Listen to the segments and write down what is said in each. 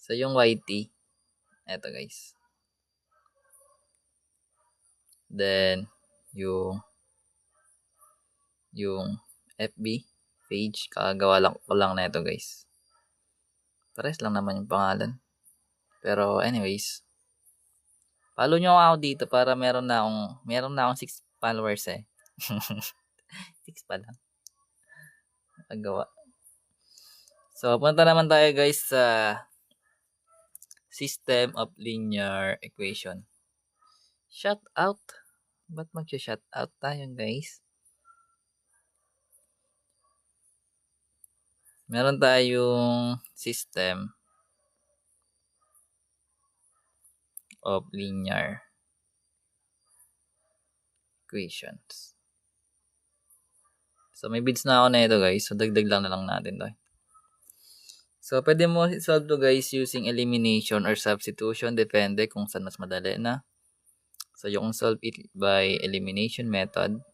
So, yung YT, eto guys. Then, yung FB page, kakagawa lang ko lang na ito guys. Pares lang naman yung pangalan. Pero anyways, follow nyo ako dito para meron na akong 6 followers eh. 6 pa lang. Nagawa. So, punta naman tayo guys sa system of linear equation. Shout out. Ba't mag-shout out tayo guys? Meron tayong system of linear equations. So, may bits na ako na ito guys. So, dagdag lang na lang natin to. So, pwede mo solve to guys using elimination or substitution. Depende kung saan mas madali na. So, yung solve it by elimination method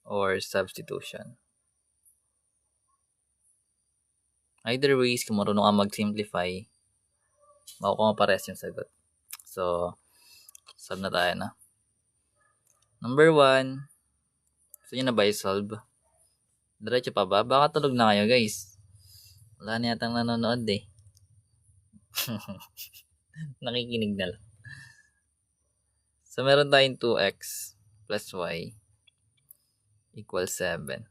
or substitution. Either ways, kung marunong ka mag-simplify, makukuha mo pares yung sagot. So, solve na tayo na. Number 1. Gusto nyo na ba i-solve? Diretso pa ba? Baka tulog na kayo guys. Wala na yatang nanonood eh. Nakikinig na lang. So, meron tayong 2x plus y equals 7.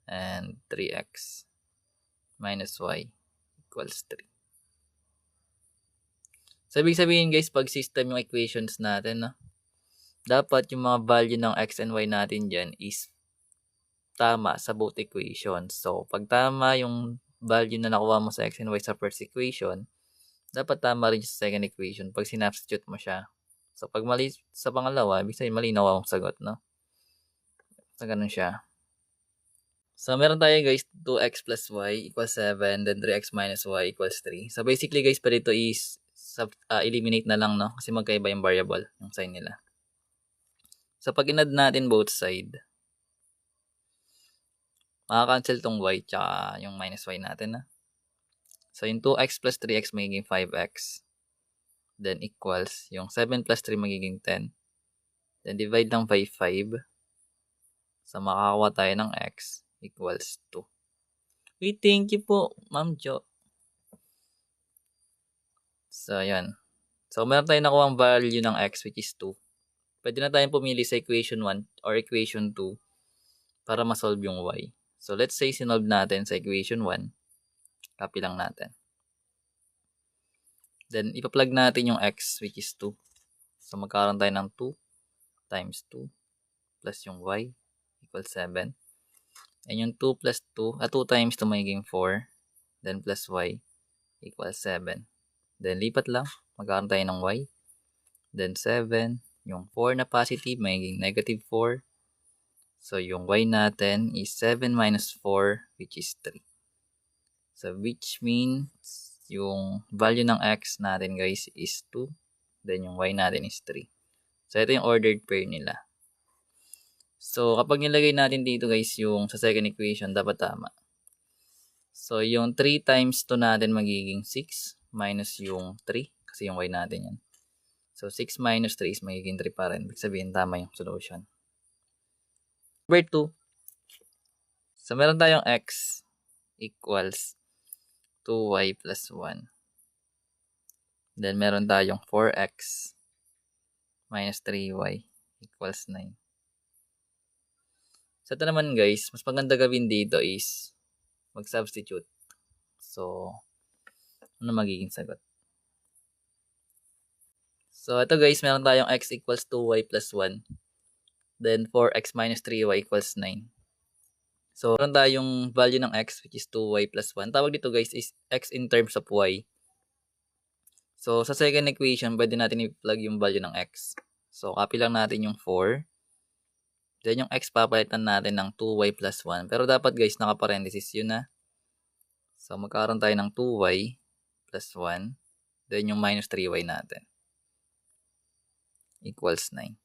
And 3x minus y equals 3. So, ibig sabihin guys, pag system yung equations natin, no? Dapat yung mga value ng x and y natin dyan is tama sa both equations. So, pag tama yung value na nakuha mo sa x and y sa first equation, dapat tama rin sa second equation pag sinubstitute mo siya. So, pag mali sa pangalawa, ibig sabihin mali nakuha mong sagot, no? So, ganun siya. So, meron tayo guys, 2x plus y equals 7, then 3x minus y equals 3. So, basically guys, pa dito is eliminate na lang, no? Kasi magkaiba yung variable, yung sign nila. So, pag in-add natin both side, makakancel tong y tsaka yung minus y natin, na. So, yung 2x plus 3x magiging 5x. Then, equals, yung 7 plus 3 magiging 10. Then, divide lang by 5. So, makakakuha tayo ng x equals 2. Wait, thank you po, Ma'am Jo. So, yan. So, meron tayong nakuha ang value ng x which is 2. Pwede na tayong pumili sa equation 1 or equation 2 para ma-solve yung y. So, let's say sinolve natin sa equation 1. Copy lang natin. Then, ipa-plug natin yung x which is 2. So, magkakaroon tayo ng 2 times 2 plus yung y equals 7. And yung 2 plus 2, 2 times 2 magiging 4. Then, plus y equals 7. Then, lipat lang. Magkakaroon tayo ng y. Then, 7. Yung 4 na positive, magiging negative 4. So, yung y natin is 7 minus 4, which is 3. So, which means, yung value ng x natin, guys, is 2. Then, yung y natin is 3. So, ito yung ordered pair nila. So, kapag nilagay natin dito, guys, yung sa second equation, dapat tama. So, yung 3 times 2 natin magiging 6 minus yung 3, kasi yung y natin yan. So, 6 minus 3 is magiging 3 pa rin. Ibig sabihin, tama yung solution. Number 2. So, meron tayong x equals 2y plus 1. Then, meron tayong 4x minus 3y equals 9. So, ito naman guys, mas maganda gawin dito is mag-substitute. So, ano magiging sagot? So, ito guys, meron tayong x equals 2y plus 1. Then, 4x minus 3y equals 9. So, meron tayong value ng x which is 2y plus 1. Tawag dito guys is x in terms of y. So, sa second equation, pwede natin i-plug yung value ng x. So, copy lang natin yung 4. Then, yung x papalitan natin ng 2y plus 1. Pero dapat guys, naka-parenthesis yun na. So, magkakaroon tayo ng 2y plus 1. Then, yung minus 3y natin equals 9.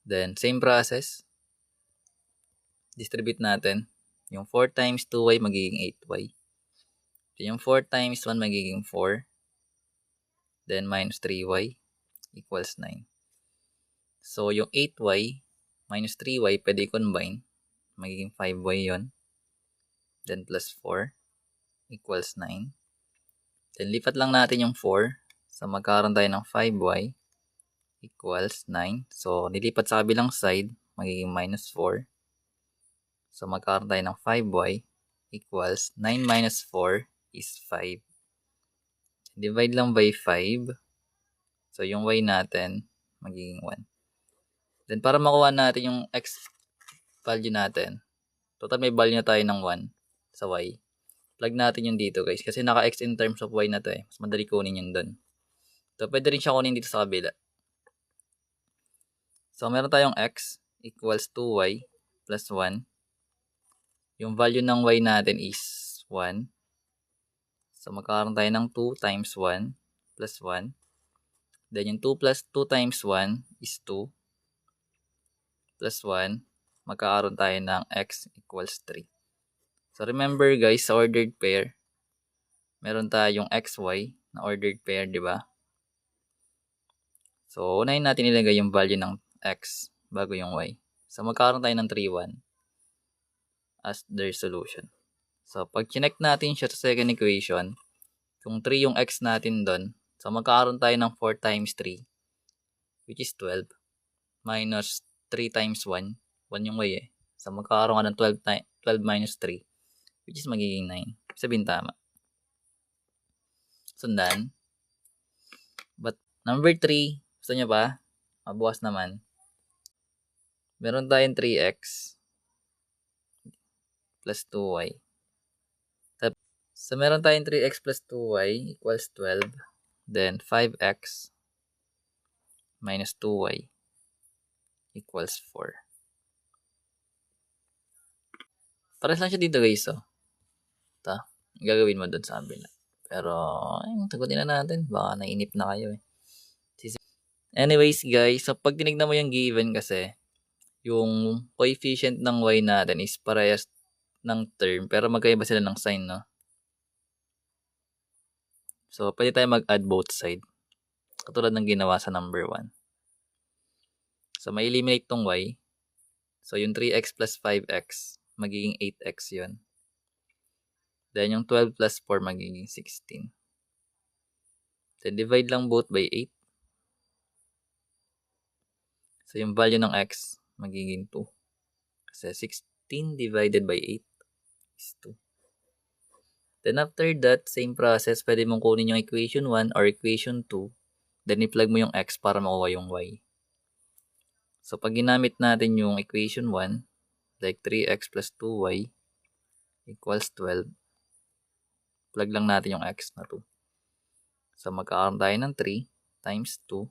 Then, same process. Distribute natin. Yung 4 times 2y magiging 8y. So, yung 4 times 1 magiging 4. Then, minus 3y equals 9. So, yung 8y minus 3y, pwede combine. Magiging 5y yon. Then, plus 4 equals 9. Then, lipat lang natin yung 4. So, magkakaroon tayo ng 5y equals 9. So, nilipat sa kabilang side, magiging minus 4. So, magkakaroon tayo ng 5y equals 9 minus 4 is 5. Divide lang by 5. So, yung y natin, magiging 1. Then, para makuha natin yung x value natin, total may value na tayo ng 1 sa y. Plug natin yung dito, guys. Kasi naka-x in terms of y na to eh. Mas madali kunin yun dun. So, pwede rin siya kunin dito sa kabila. So, meron tayong x equals 2y plus 1. Yung value ng y natin is 1. So, magkakaroon tayo ng 2 times 1 plus 1. Then, yung 2 plus 2 times 1 is 2. Plus 1. Magkakaroon tayo ng x equals 3. So, remember guys, sa ordered pair, meron tayong xy na ordered pair, di ba? So, unahin natin ilagay yung value ng x bago yung y. So, magkakaroon tayo ng 3, 1 as their solution. So, pag connect natin siya sa second equation, kung 3 yung x natin doon, so magkakaroon tayo ng 4 times 3, which is 12, minus 3 times 1, 1 yung y eh. So, magkakaroon ka ng 12 minus 3, which is magiging 9. Sabihin tama. Sundan. But, number 3, gusto nyo ba? Mabukas naman. Meron tayong 3x plus 2y. So, meron tayong 3x plus 2y equals 12. Then, 5x minus 2y equals 4. Pares lang siya dito guys, oh. Ito, gagawin mo dun sa kabila. Pero, tagutin na natin. Baka nainip na kayo eh. Anyways guys, so pag tinignan mo yung given kasi, yung coefficient ng y natin is parehas ng term, pero magkaiba sila ng sign, no? So, pwede tayo mag-add both side. Katulad ng ginawa sa number 1. So, may eliminate tong y. So, yung 3x plus 5x, magiging 8x yun. Then, yung 12 plus 4, magiging 16. Then, divide lang both by 8. So, yung value ng x, magiging 2. Kasi 16 divided by 8 is 2. Then, after that, same process, pwede mong kunin yung equation 1 or equation 2. Then, i-plug mo yung x para makuha yung y. So, pag ginamit natin yung equation 1, like 3x plus 2y equals 12, plug lang natin yung x na 2. So, magkakaroon tayo ng 3 times 2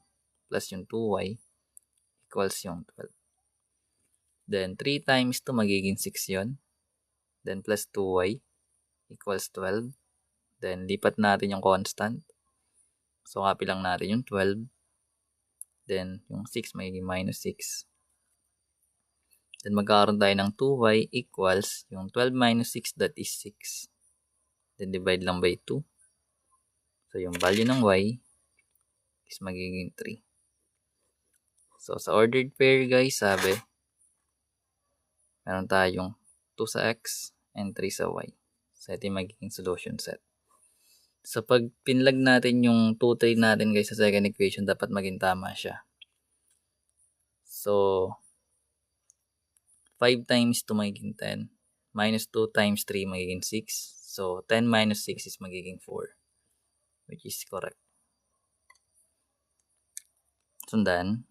plus yung 2y equals yung 12. Then, 3 times 2 magiging 6 yun. Then, plus 2y equals 12. Then, lipat natin yung constant. So, copy lang natin yung 12. Then, yung 6 magiging minus 6. Then, magkakaroon tayo ng 2y equals yung 12 minus 6, that is 6. Then, divide lang by 2. So, yung value ng y is magiging 3. So, sa ordered pair, guys, sabi, meron tayong 2 sa x and 3 sa y. So, ito yung magiging solution set. So, pag pinlag natin yung 2, 3 natin, guys, sa second equation, dapat maging tama siya. So, 5 times 2 magiging 10. Minus 2 times 3 magiging 6. So, 10 minus 6 is magiging 4. Which is correct. Sundan.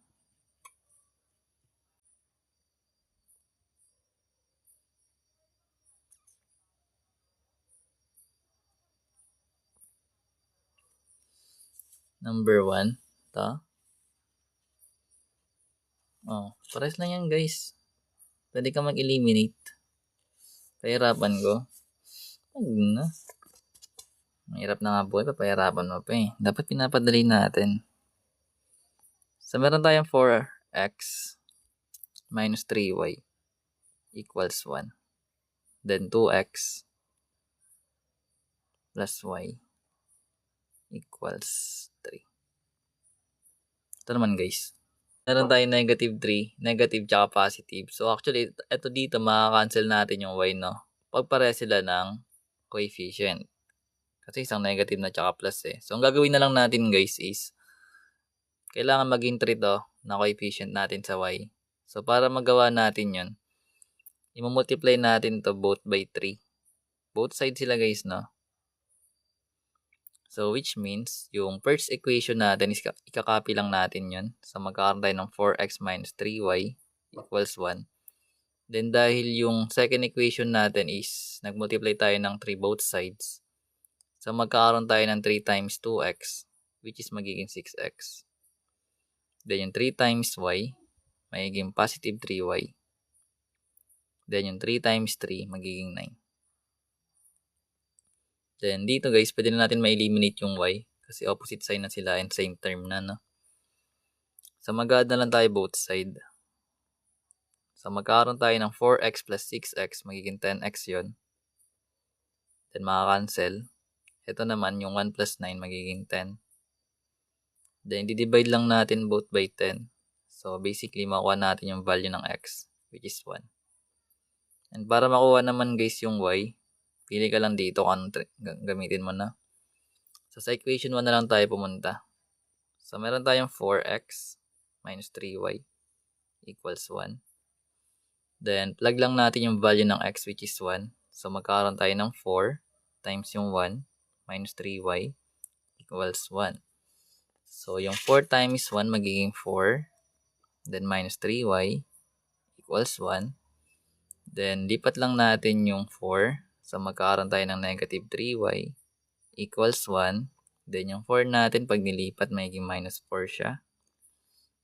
Number 1. Ito. Oh, pares lang yan guys. Pwede ka mag-eliminate. Pahirapan ko. Ano? Mahirap na nga po. Pahirapan mo pa eh. Dapat pinapadali natin. So, meron tayong 4x minus 3y equals 1. Then, 2x plus y equals 3. Ito naman guys. Meron tayong negative 3, negative tsaka positive. So actually, ito dito makakancel natin yung y, no? Pag pare sila ng coefficient. Kasi isang negative na tsaka plus eh. So ang gagawin na lang natin guys is, kailangan maging 3 to na coefficient natin sa y. So para magawa natin yun, i-multiply natin to both by 3. Both sides sila guys, no? So, which means, yung first equation natin is ikakopy lang natin yun. So, magkakaroon tayo ng 4x minus 3y equals 1. Then, dahil yung second equation natin is nagmultiply tayo ng 3 both sides. So, magkakaroon tayo ng 3 times 2x, which is magiging 6x. Then, yung 3 times y, magiging positive 3y. Then, yung 3 times 3, magiging 9. Then, dito guys, pwede na natin ma-eliminate yung y kasi opposite sign na sila and same term na, no? So, mag-add na lang tayo both side. So, magkakaroon tayo ng 4x plus 6x, magiging 10x yon. Then, makakancel. Ito naman, yung 1 plus 9, magiging 10. Then, di-divide lang natin both by 10. So, basically, makuha natin yung value ng x, which is 1. And para makuha naman guys yung y, pili ka lang dito kung gamitin mo na. So, sa equation 1 na lang tayo pumunta. So, meron tayong 4x minus 3y equals 1. Then, plug lang natin yung value ng x, which is 1. So, magkakaroon tayo ng 4 times yung 1 minus 3y equals 1. So, yung 4 times 1 magiging 4. Then, minus 3y equals 1. Then, lipat lang natin yung 4. So, magkakaroon tayo ng negative 3y equals 1. Then, yung 4 natin, pag nilipat, magiging minus 4 siya.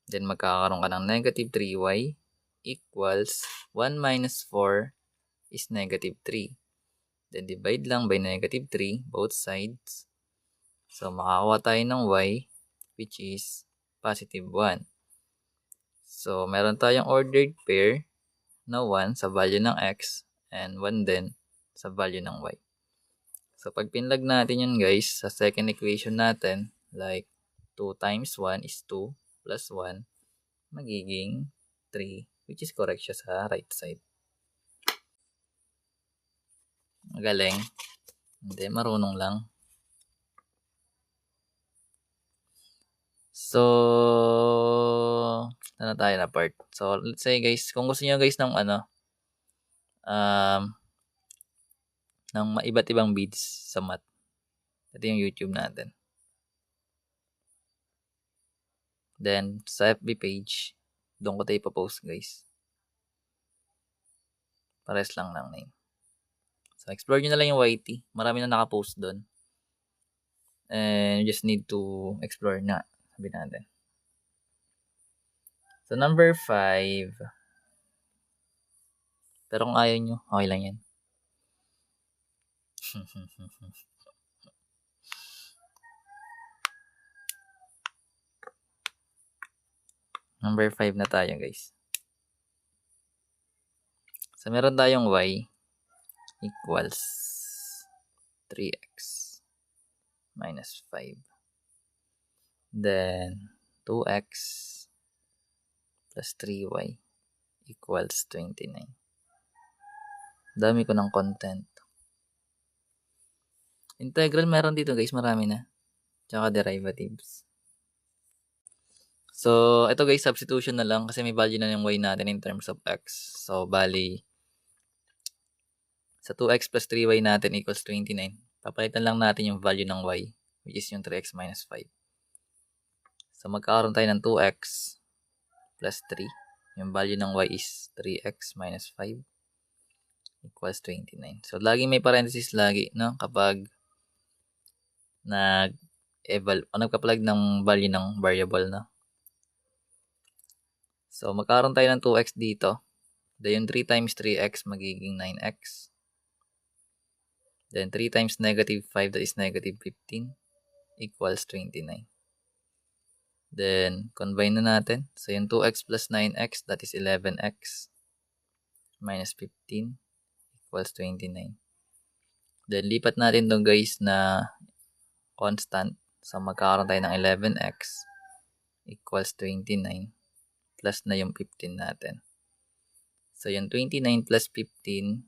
Then, magkakaroon ka ng negative 3y equals 1 minus 4 is negative 3. Then, divide lang by negative 3, both sides. So, makakuha tayo ng y, which is positive 1. So, meron tayong ordered pair na 1 sa value ng x and 1 din sa value ng y. So, pag pinlag natin yun guys, sa second equation natin, like 2 times 1 is 2 plus 1, magiging 3, which is correct siya sa right side. Magaling. Hindi, marunong lang. So, ano tayo na part? So, let's say guys, kung gusto niyo guys ng ng iba't ibang beads sa math, ito yung YouTube natin. Then, sa FB page, doon ko tayo ipapost guys. Pares lang ng name. So, explore nyo na lang yung YT. Marami na nakapost doon. And you just need to explore na. Sabi natin. So, number 5. Pero kung ayaw nyo, okay lang yan. Number 5 na tayo guys. So, meron tayong y equals 3x minus 5. Then, 2x plus 3y equals 29. Dami ko ng content. Integral meron dito guys, marami na. Tsaka derivatives. So, ito guys, substitution na lang kasi may value na yung y natin in terms of x. So, bali, sa 2x plus 3y natin equals 29. Papalitan lang natin yung value ng y, which is yung 3x minus 5. So, magkakaroon tayo ng 2x plus 3. Yung value ng y is 3x minus 5 equals 29. So, laging may parenthesis lagi, no? Kapag nagka-plug ng value ng variable, no? So, magkakaroon tayo ng 2x dito. Then, yung 3 times 3x magiging 9x. Then, 3 times negative 5, that is negative 15, equals 29. Then, combine na natin. So, yung 2x plus 9x, that is 11x, minus 15, equals 29. Then, lipat natin to guys na constant. So, magkakaroon tayo ng 11x equals 29 plus na yung 15 natin. So, yung 29 plus 15,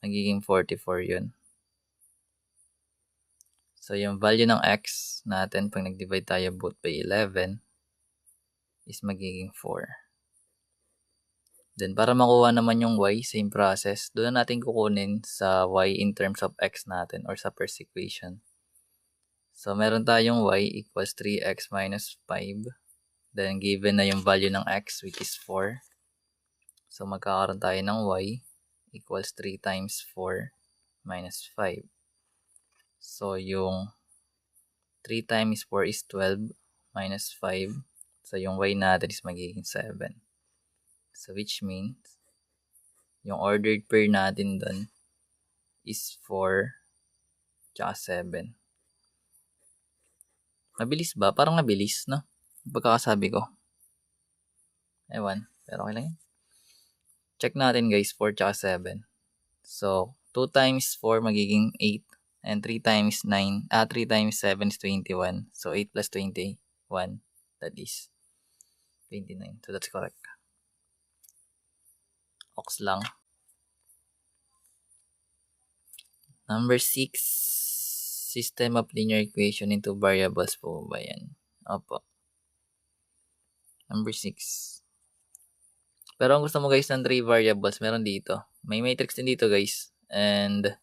magiging 44 yun. So, yung value ng x natin, pag nag-divide tayo both by 11, is magiging 4. Then, para makuha naman yung y, same process, doon na natin kukunin sa y in terms of x natin or sa first equation. So, meron tayong y equals 3x minus 5. Then, given na yung value ng x, which is 4. So, magkakaroon tayo ng y equals 3 times 4 minus 5. So, yung 3 times 4 is 12 minus 5. So, yung y natin is magiging 7. So, which means, yung ordered pair natin dun is 4 tsaka 7. Mabilis ba? Parang mabilis, no? Pagkakasabi ko. Ewan. Pero okay lang yun. Check natin guys, 4 tsaka 7. So, 2 times 4 magiging 8. And 3 times 9, 3 times 7 is 21. So, 8 plus 21, that is 29. So, that's correct. Ox lang. Number 6, system of linear equation into variables po ba yan? Opo. Number 6. Pero kung gusto mo guys ng 3 variables, meron dito. May matrix din dito guys. And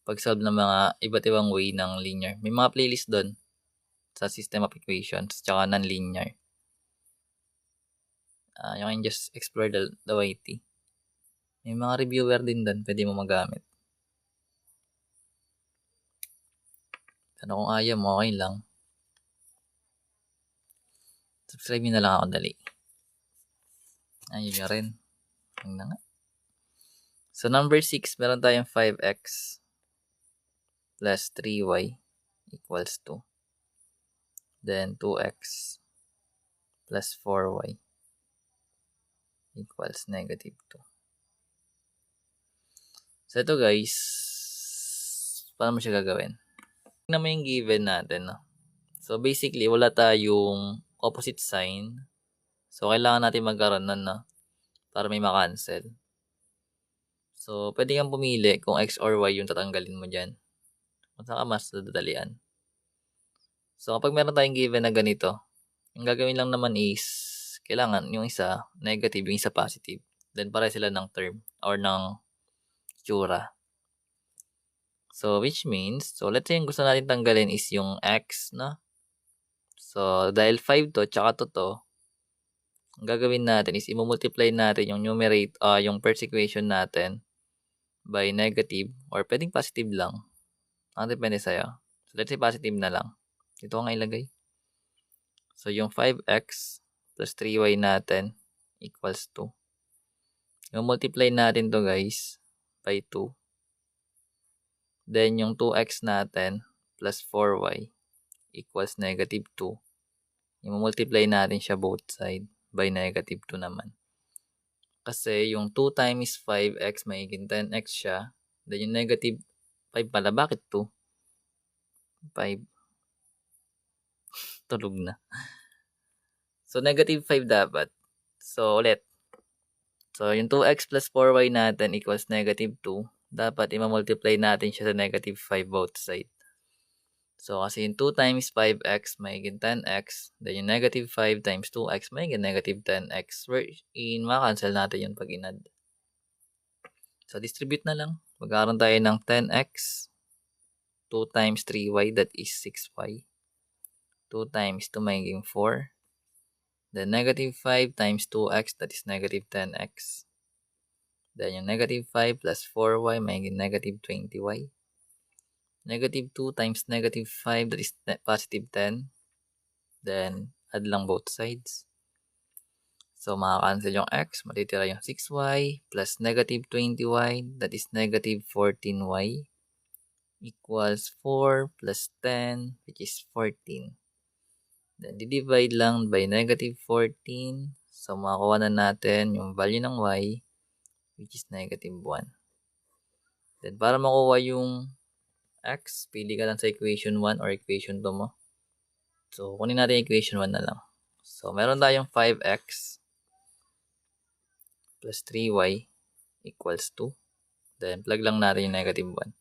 pag-solve ng mga iba't ibang way ng linear. May mga playlist doon sa system of equations tsaka non-linear. You can just explore the YT. May mga reviewer din doon, pwede mo magamit. Pero kung ayaw mo, okay lang. Subscribe nyo na lang ako dali. Ayun nyo rin. Ayun na nga. So, number 6, meron tayong 5x plus 3y equals 2. Then, 2x plus 4y equals negative 2. So, ito guys, paano mo siya gagawin? Tingnan mo yung given natin, no? So, basically, wala tayong opposite sign. So, kailangan natin magkaroon nun, no? Para may makancel. So, pwede kang pumili kung x or y yung tatanggalin mo dyan. Kung saan ka mas dadalian. So, kapag meron tayong given na ganito, yung gagawin lang naman is, kailangan yung isa negative, yung isa positive. Then, pare sila ng term or ng tsura. So, which means, so let's say yung gusto natin tanggalin is yung x, no? So, dahil 5 to, tsaka to, ang gagawin natin is i-multiply natin yung yung first equation natin by negative or pwedeng positive lang. Ang depende sa'yo. So, let's say positive na lang. Ito ang ilagay. So, yung 5x plus 3y natin equals 2. Yung multiply natin to guys by 2. Then, yung 2x natin plus 4y equals negative 2. Yung multiply natin siya both side by negative 2 naman. Kasi yung 2 times 5x magiging 10x siya. Then yung negative 5 pala. Bakit 2? 5. Tulog na. So, negative 5 dapat. So, ulit. So, yung 2x plus 4y natin equals negative 2. Dapat i-multiply natin siya sa negative 5 both side. So, kasi yung 2 times 5x magiging 10x. Then yung negative 5 times 2x magiging negative 10x. Makacancel natin yun pag inad. So, distribute na lang. Magkaroon tayo ng 10x. 2 times 3y, that is 6y. 2 times 2 magiging 4. Then negative 5 times 2x, that is negative 10x. Then yung negative 5 plus 4y magiging negative 20y. Negative 2 times negative 5, that is positive 10. Then, add lang both sides. So, makakancel yung x. Matitira yung 6y plus negative 20y, that is negative 14y. Equals 4 plus 10, which is 14. Then, divide lang by negative 14. So, makakuha na natin yung value ng y, which is negative 1. Then, para makuha yung x, pili ka lang sa equation 1 or equation 2 mo. So, kunin natin equation 1 na lang. So, meron tayong 5x plus 3y equals 2. Then, plug lang natin yung negative 1.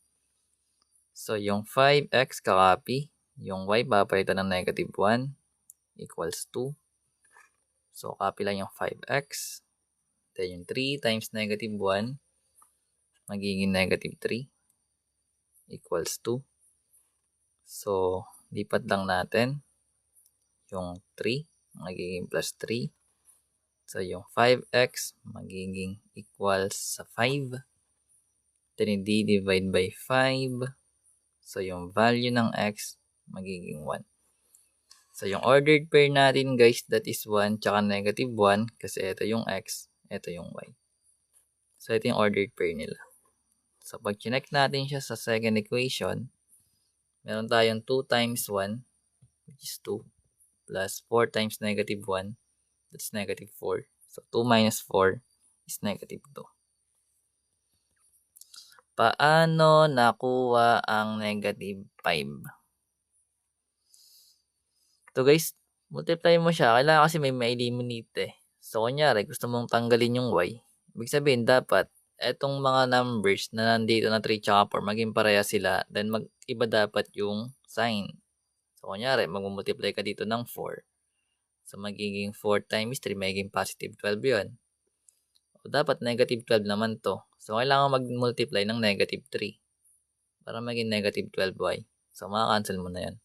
So, yung 5x kakopy. Yung y papalitan ng negative 1 equals 2. So, copy lang yung 5x. Then, yung 3 times negative 1 magiging negative 3 equals 2. So, lipat lang natin. Yung 3 magiging plus 3. So, yung 5x magiging equals sa 5. Then, divide by 5. So, yung value ng x magiging 1. So, yung ordered pair natin guys, that is 1 tsaka negative 1 kasi ito yung x, ito yung y. So, ito yung ordered pair nila. So, pag connect natin siya sa second equation, meron tayong 2 times 1, which is 2, plus 4 times negative 1, that's negative 4. So, 2 minus 4 is negative 2. Paano nakuha ang negative 5? So guys, multiply mo siya. Kailangan kasi may ma-eliminate eh. So, kunyari, gusto mong tanggalin yung y. Ibig sabihin, dapat, etong mga numbers na nandito na 3 tsaka 4, maging pareha sila. Then, mag-iba dapat yung sign. So, kunyari, mag-multiply ka dito ng 4. So, magiging 4 times 3, magiging positive 12 yun. So, dapat negative 12 naman to. So, kailangan mag-multiply ng negative 3 para maging negative 12y. So, makakancel mo na yan.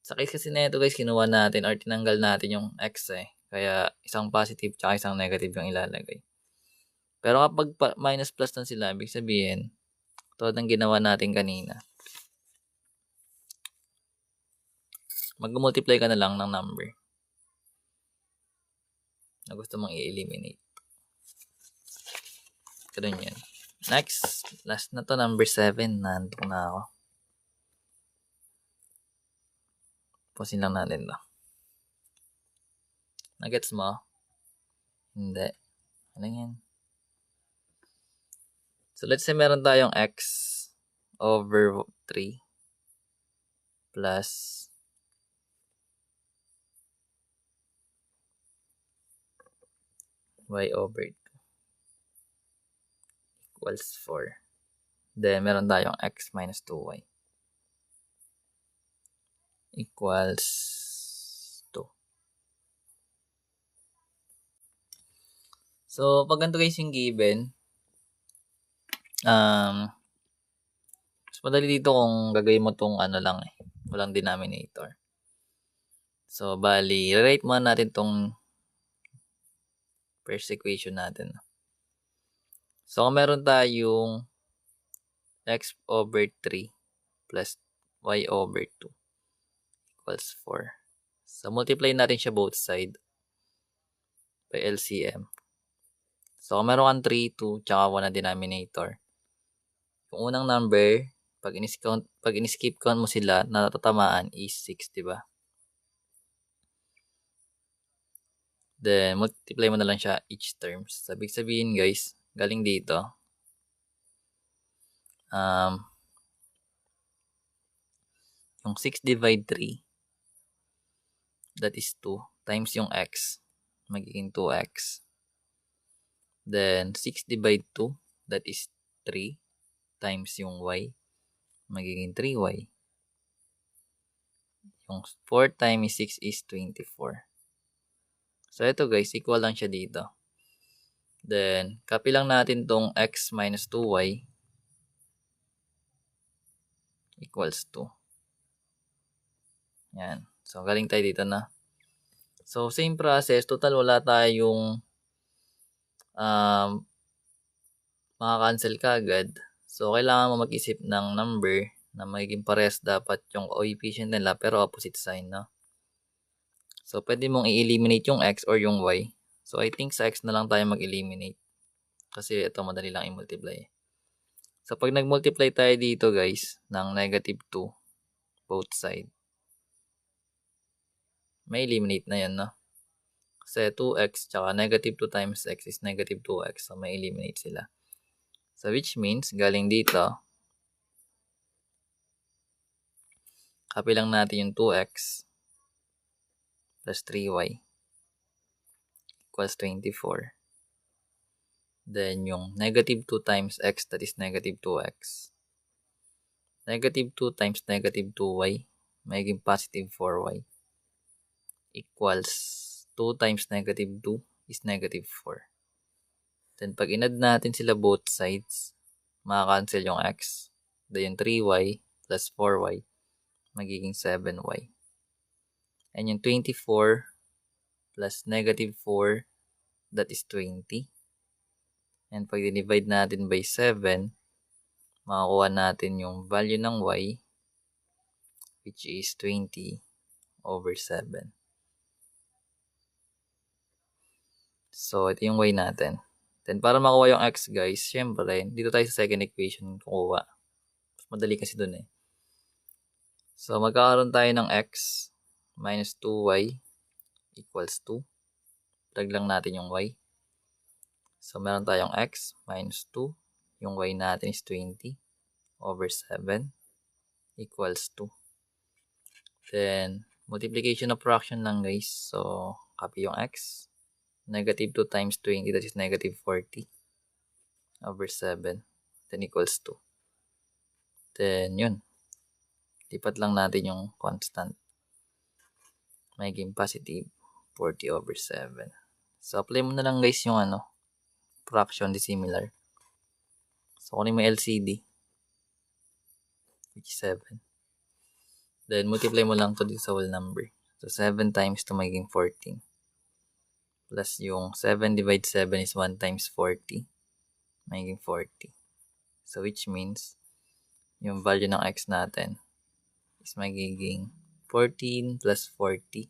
Sa case kasi na ito guys, kinuha natin or tinanggal natin yung x eh. Kaya isang positive tsaka isang negative yung ilalagay. Pero kapag minus plus na sila, ibig sabihin, tulad ng ginawa natin kanina, mag-multiply ka na lang ng number na gusto mong i-eliminate. Ganun yan. Next, last na to, number 7. Nandun na ako. Pusin lang natin to. Nagets mo? Hindi. Ano yan? So, let's say meron tayong x over 3 plus y over 2 equals 4. Then, meron tayong x minus 2y equals 2. So, pag ganito guys yung given, mas madali dito kung gagawin mo tong ano lang eh, walang denominator. So, bali, rewrite muna natin tong first equation natin. So, kung meron tayong x over 3 plus y over 2 equals 4. So, multiply natin siya both side by LCM. So, kung meron kang 3, 2, tsaka 1 na denominator, yung unang number, pag in-skip count mo sila, natatamaan is 6, diba? Then, multiply mo na lang siya each terms. Sabi sabihin guys, galing dito, yung 6 divide 3, that is 2, times yung x, magiging 2x. Then, 6 divide 2, that is 3, times yung y, magiging 3y. Yung 4 times 6 is 24. So, ito guys, equal lang siya dito. Then, copy lang natin tong x minus 2y equals 2. Yan. So, galing tayo dito na. So, same process. Total, wala tayong maka-cancel ka agad. So, kailangan mo mag-isip ng number na magiging pares dapat yung coefficient nila pero opposite sign, no? So, pwede mong i-eliminate yung x or yung y. So, I think sa x na lang tayo mag-eliminate. Kasi ito, madali lang i-multiply. So, pag nag-multiply tayo dito, guys, ng negative 2, both side, may eliminate na yan, no? Kasi 2x tsaka negative 2 times x is negative 2x. So, may eliminate sila. So which means, galing dito, copy lang natin yung 2x plus 3y equals 24. Then yung negative 2 times x, that is negative 2x. Negative 2 times negative 2y, magiging positive 4y, equals 2 times negative 2 is negative 4. Then pag inad natin sila both sides, makakancel yung x. Then yung 3y plus 4y, magiging 7y. And yung 24 plus negative 4, that is 20. And pag divide natin by 7, makakuha natin yung value ng y, which is 20 over 7. So, ito yung y natin. Then, para makuha yung x, guys, syempre, dito tayo sa second equation kukuha. Madali kasi dun eh. So, magkakaroon tayo ng x minus 2y equals 2. Drag lang natin yung y. So, meron tayong x minus 2. Yung y natin is 20 over 7 equals 2. Then, multiplication of fraction lang, guys. So, copy yung x. Negative 2 times 20, that is negative 40 over 7. Then, equals 2. Then, yun. Lipat lang natin yung constant. Magiging positive 40 over 7. So, apply mo na lang, guys, yung fraction dissimilar. So, kunin mo LCD, which is 7. Then, multiply mo lang to dito sa whole number. So, 7 times to magiging 14. Plus yung 7 divided 7 is 1 times 40. Magiging 40. So, which means, yung value ng x natin is magiging 14 plus 40.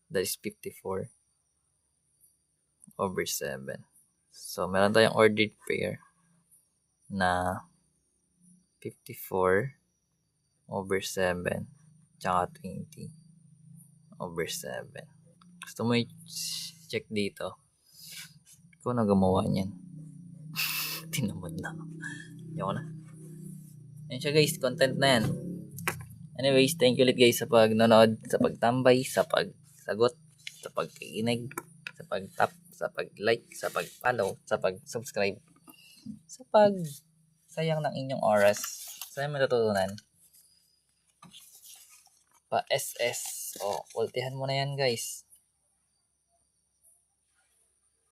That is 54 over 7. So, meron tayong ordered pair na 54 over 7 tsaka 20 over 7. Gusto mo i-check dito? Ikaw na gumawa niyan. Tinamad na. Ayoko na. Yan siya, guys. Content na yan. Anyways, thank you ulit, guys, sa pagnonood, sa pagtambay, sa pagsagot, sa pagkikinig, sa pag-tap, sa pag-like, sa pag-follow, sa pag-subscribe, sa pag-sayang ng inyong oras. Saan matututunan? Pa-SS. O, ultihan mo na yan, guys.